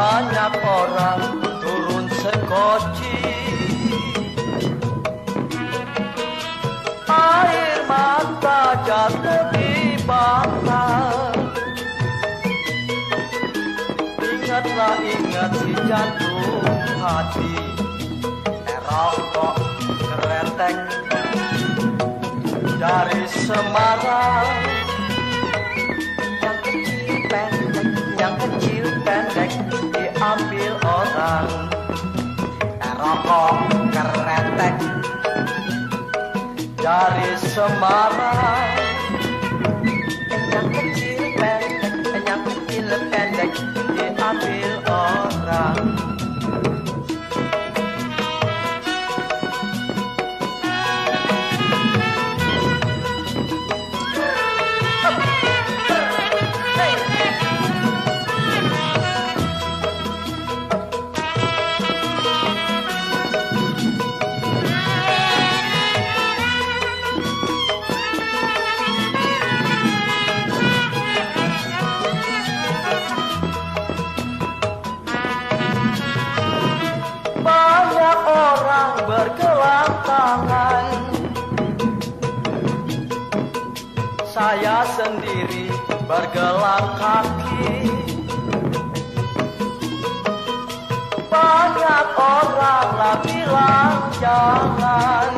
Banyak orang turun sekoci, air mata jatuh di mata. Ingatlah, ingat si jantung hati, rokok keretek dari Semarang. Yang kecil pendek, yang kecil pendek diambil orang. Rokok keretek dari Semarang. Yang kecil pendek diambil orang. Bergelang tangan, saya sendiri bergelang kaki. Banyak orang lah bilang jangan,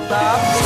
tapi